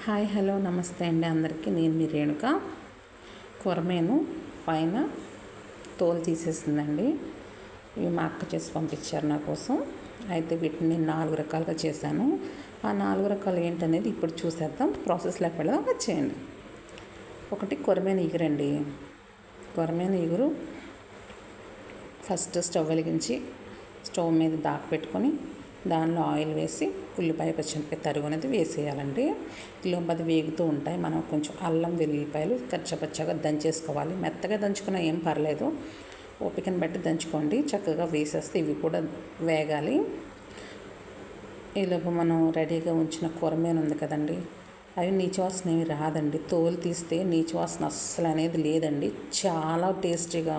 Hi hello నమస్తే అండి అందరికీ. నేను మీ రేణుక. కొరమేను పైన తోలు తీసేసిందండి. ఇవి మా అక్క చేసి పంపించారు నా కోసం. అయితే వీటిని నేను 4 రకాలుగా చేశాను. ఆ 4 రకాలు ఏంటనేది ఇప్పుడు చూసేద్దాం. ప్రాసెస్లోకి వెళదాం, వచ్చేయండి. ఒకటి కొరమేను ఇగురండి. కొరమేను ఇగురు ఫస్ట్ స్టవ్ వెలిగించి స్టవ్ మీద దాకా పెట్టుకొని దానిలో ఆయిల్ వేసి ఉల్లిపాయ పచ్చిమిరపకాయ తరుగు అనేది వేసేయాలండి. ఈలోపు అది వేగుతూ ఉంటాయి. మనం కొంచెం అల్లం వెల్లుల్లిపాయలు కచ్చపచ్చగా దంచేసుకోవాలి. మెత్తగా దంచుకున్నా ఏం పర్లేదు, ఓపికను బట్టి దంచుకోండి. చక్కగా వేసేస్తే ఇవి కూడా వేగాలి. ఈలోపు మనం రెడీగా ఉంచిన కొరమేను ఉంది కదండి, అవి నీచు వాసన ఏమి రాదండి. తోలు తీస్తే నీచు వాసన అస్సలు అనేది లేదండి. చాలా టేస్టీగా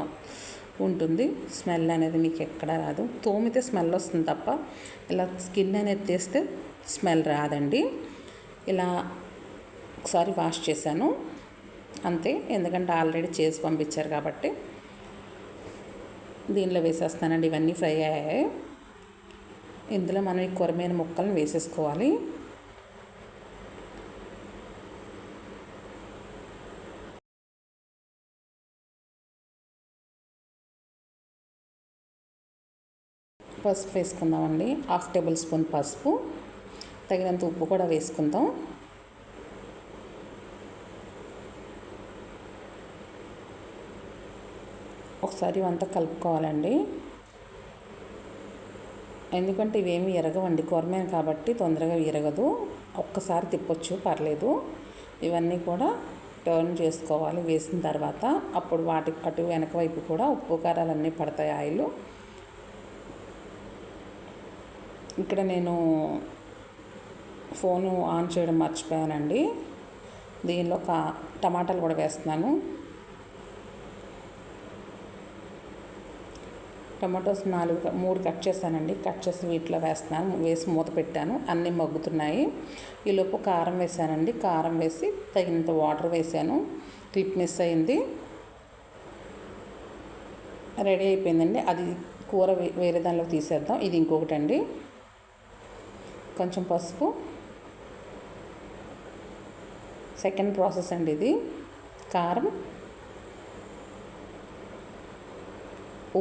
ఉంటుంది. స్మెల్ అనేది మీకు ఎక్కడ రాదు. తోమితే స్మెల్ వస్తుంది తప్ప ఇలా స్కిన్ అనేది తీస్తే స్మెల్ రాదండి. ఇలా ఒకసారి వాష్ చేశాను అంతే, ఎందుకంటే ఆల్రెడీ చేసి పంపించారు కాబట్టి. దీనిలో వేసేస్తానండి. ఇవన్నీ ఫ్రై అయ్యాయి. ఇందులో మనం ఈ కొరమేను ముక్కలను వేసేసుకోవాలి. పసుపు వేసుకుందామండి. 1/2 టేబుల్ స్పూన్ పసుపు, తగినంత ఉప్పు కూడా వేసుకుందాం. ఒకసారి ఇవంతా కలుపుకోవాలండి. ఎందుకంటే ఇవేమి ఎరగవండి, కొరమేను కాబట్టి తొందరగా ఎరగదు. ఒక్కసారి తిప్పొచ్చు, పర్లేదు. ఇవన్నీ కూడా టర్న్ చేసుకోవాలి. వేసిన తర్వాత అప్పుడు వాటి అటు వెనక వైపు కూడా ఉప్పు కారాలన్నీ పడతాయి ఆయిల్. ఇక్కడ నేను ఫోను ఆన్ చేయడం మర్చిపోయానండి. దీనిలో టమాటాలు కూడా వేస్తున్నాను. టమాటోస్ 3 కట్ చేశానండి. కట్ చేసి వీటిలో వేస్తున్నాను. వేసి మూత పెట్టాను. అన్నీ మగ్గుతున్నాయి. ఈలోపు కారం వేసానండి. కారం వేసి తగినంత వాటర్ వేసాను. క్లిప్ మిస్ అయింది. రెడీ అయిపోయిందండి. అది కూర వేరే దానిలో తీసేద్దాం. ఇది ఇంకొకటి అండి. కొంచెం పసుపు, సెకండ్ ప్రాసెస్ అండి ఇది. కారం,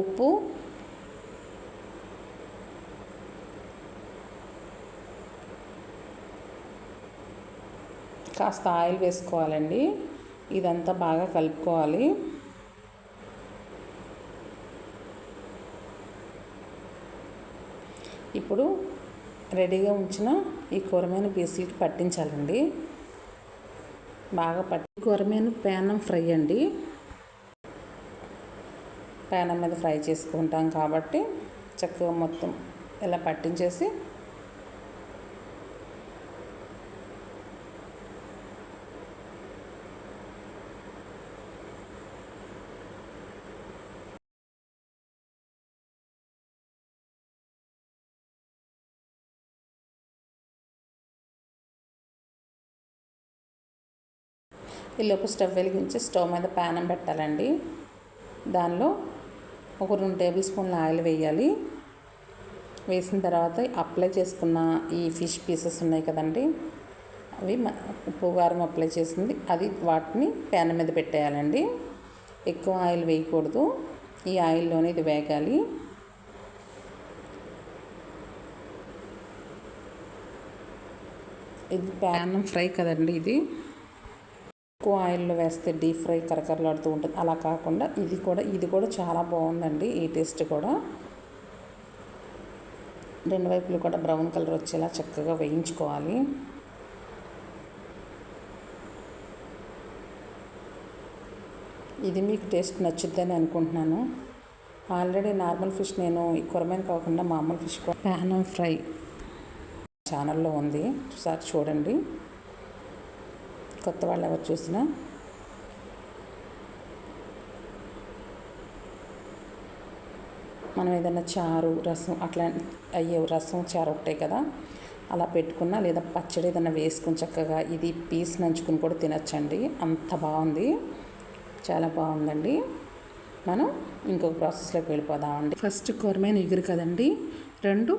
ఉప్పు, కాస్త ఆయిల్ వేసుకోవాలండి. ఇదంతా బాగా కలుపుకోవాలి. ఇప్పుడు రెడీగా ఉంచిన ఈ కొరమేను పీసులకి పట్టించాలండి. బాగా కొరమేను పేనం ఫ్రై అండి. పేనం మీద ఫ్రై చేసుకుంటాం కాబట్టి చక్కగా మొత్తం ఇలా పట్టించేసి ఈలోపు స్టవ్ వెలిగించి స్టవ్ మీద ప్యానం పెట్టాలండి. దానిలో ఒక 2 టేబుల్ స్పూన్ల ఆయిల్ వేయాలి. వేసిన తర్వాత అప్లై చేసుకున్న ఈ ఫిష్ పీసెస్ ఉన్నాయి కదండి, అవి ఉప్పు కారం అప్లై చేసింది అది వాటిని ప్యాన్ మీద పెట్టేయాలండి. ఎక్కువ ఆయిల్ వేయకూడదు. ఈ ఆయిల్లోనే ఇది వేగాలి. ఇది ప్యాన్ ఫ్రై కదండి, ఇది ఎక్కువ ఆయిల్లో వేస్తే డీప్ ఫ్రై కరకరలాడుతూ ఉంటుంది. అలా కాకుండా ఇది కూడా చాలా బాగుందండి. ఈ టేస్ట్ కూడా 2 వైపులు కూడా బ్రౌన్ కలర్ వచ్చేలా చక్కగా వేయించుకోవాలి. ఇది మీకు టేస్ట్ నచ్చుద్దని అనుకుంటున్నాను. ఆల్రెడీ నార్మల్ ఫిష్ నేను ఈ కొరమేను కాకుండా మామూలు ఫిష్ కూడా ప్యాన్ ఫ్రై ఛానల్లో ఉంది, ఒకసారి చూడండి. కొత్త వాళ్ళు ఎవరు చూసినా. మనం ఏదైనా చారు రసం అట్లా అయ్యే రసం చారు ఒకటే కదా, అలా పెట్టుకున్నా లేదా పచ్చడి ఏదైనా వేసుకుని చక్కగా ఇది పీస్ నంచుకుని కూడా తినచ్చండి. అంత బాగుంది, చాలా బాగుందండి. మనం ఇంకొక ప్రాసెస్లోకి వెళ్ళిపోదామండి. ఫస్ట్ కొరమేను ఇగురు కదండి, 2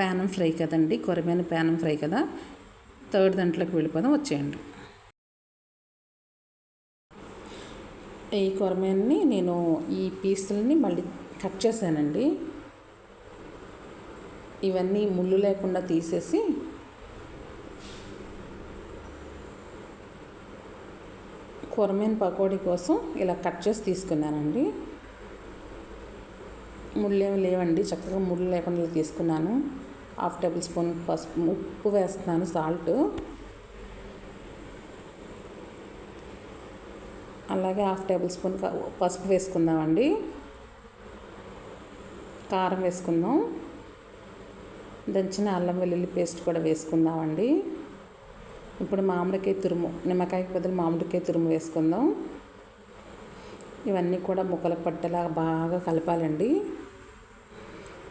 ప్యానం ఫ్రై కదండి. కొరమేను ప్యానం ఫ్రై కదా, థర్డ్ దాంట్లోకి వెళ్ళిపోదాం, వచ్చేయండి. ఈ కొరమేన్ని నేను ఈ పీసులని మళ్ళీ కట్ చేశానండి. ఇవన్నీ ముళ్ళు లేకుండా తీసేసి కొరమేన్ పకోడీ కోసం ఇలా కట్ చేసి తీసుకున్నానండి. ముళ్ళు ఏమి లేవండి, చక్కగా ముళ్ళు లేకుండా తీసుకున్నాను. 1/2 టేబుల్ స్పూన్ ఉప్పు వేస్తున్నాను, సాల్ట్. అలాగే 1/2 టేబుల్ స్పూన్ పసుపు వేసుకుందామండి. కారం వేసుకుందాం. దంచిన అల్లం వెల్లుల్లి పేస్ట్ కూడా వేసుకుందామండి. ఇప్పుడు మామిడికాయ తురుము, నిమ్మకాయకి బదులు మామిడికాయ తురుము వేసుకుందాం. ఇవన్నీ కూడా ముక్కలకు పట్టేలాగా బాగా కలపాలండి.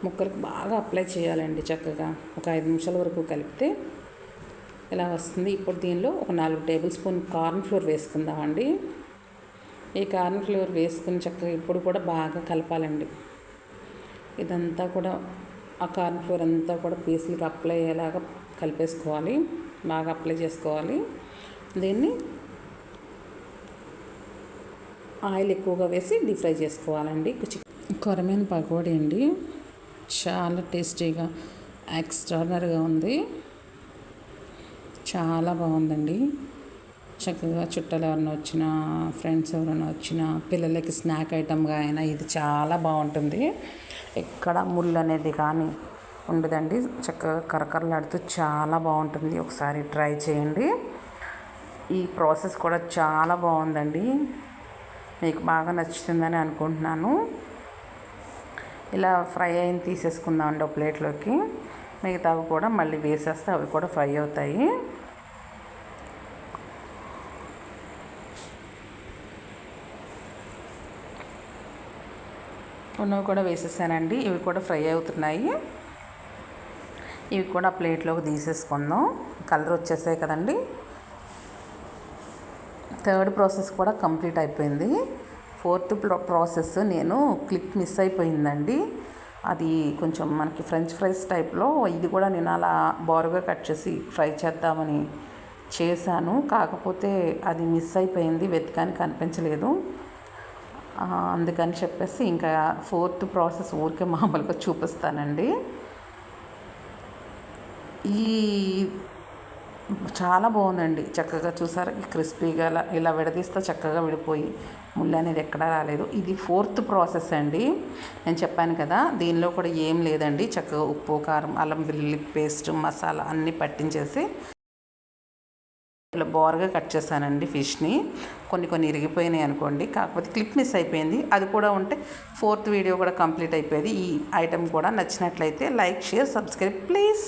ముక్కలకు బాగా అప్లై చేయాలండి. చక్కగా ఒక 5 నిమిషాల వరకు కలిపితే ఇలా వస్తుంది. ఇప్పుడు దీనిలో ఒక 4 టేబుల్ స్పూన్ కార్న్ ఫ్లోర్ వేసుకుందామండి. ఈ కార్న్ ఫ్లోర్ వేసుకుని చక్కగా ఇప్పుడు కూడా బాగా కలపాలండి. ఇదంతా కూడా ఆ కార్న్ ఫ్లోర్ అంతా కూడా పీసులకు అప్లై అయ్యేలాగా కలిపేసుకోవాలి, బాగా అప్లై చేసుకోవాలి. దీన్ని ఆయిల్ ఎక్కువగా వేసి డీప్ ఫ్రై చేసుకోవాలండి. కొరమేను పకోడీ అండి, చాలా టేస్టీగా ఎక్స్ట్రాడనరీగా ఉంది, చాలా బాగుందండి. చక్కగా చుట్టాలు ఎవరైనా వచ్చినా, ఫ్రెండ్స్ ఎవరైనా వచ్చినా, పిల్లలకి స్నాక్ ఐటమ్గా అయినా ఇది చాలా బాగుంటుంది. ఎక్కడ ముళ్ళు అనేది కానీ ఉండదండి. చక్కగా కరకరలాడుతూ చాలా బాగుంటుంది. ఒకసారి ట్రై చేయండి. ఈ ప్రాసెస్ కూడా చాలా బాగుందండి, మీకు బాగా నచ్చుతుందని అనుకుంటున్నాను. ఇలా ఫ్రై అయిన తీసేసుకుందామండి ఒక ప్లేట్లోకి. మిగతావి కూడా మళ్ళీ వేసేస్తే అవి కూడా ఫ్రై అవుతాయి. ఉన్నవి కూడా వేసేసానండి. ఇవి కూడా ఫ్రై అవుతున్నాయి. ఇవి కూడా ప్లేట్లోకి తీసేసుకుందాం. కలర్ వచ్చేసాయి కదండి. థర్డ్ ప్రాసెస్ కూడా కంప్లీట్ అయిపోయింది. ఫోర్త్ ప్రాసెస్ నేను క్లిప్ మిస్ అయిపోయిందండి. అది కొంచెం మనకి ఫ్రెంచ్ ఫ్రైస్ టైప్లో, ఇది కూడా నేను అలా బారుగా కట్ చేసి ఫ్రై చేద్దామని చేశాను. కాకపోతే అది మిస్ అయిపోయింది, వెతికాని కనిపించలేదు. అందుకని చెప్పేసి ఇంకా ఫోర్త్ ప్రాసెస్ ఊరికే మామూలుగా చూపిస్తానండి. ఈ చాలా బాగుందండి. చక్కగా చూసారా, క్రిస్పీగా ఇలా విడదీస్తే చక్కగా విడిపోయి ముళ్ళు అనేది ఎక్కడా రాలేదు. ఇది ఫోర్త్ ప్రాసెస్ అండి. నేను చెప్పాను కదా, దీనిలో కూడా ఏం లేదండి. చక్కగా ఉప్పు, కారం, అల్లం వెల్లుల్లి పేస్ట్, మసాలా అన్నీ పట్టించేసి ఇలా బోర్గా కట్ చేశానండి ఫిష్ని. కొన్ని ఇరిగిపోయినాయి అనుకోండి, కాకపోతే క్లిప్ మిస్ అయిపోయింది. అది కూడా ఉంటే ఫోర్త్ వీడియో కూడా కంప్లీట్ అయిపోయేది. ఈ ఐటెం కూడా నచ్చినట్లయితే లైక్, షేర్, సబ్స్క్రైబ్ ప్లీజ్.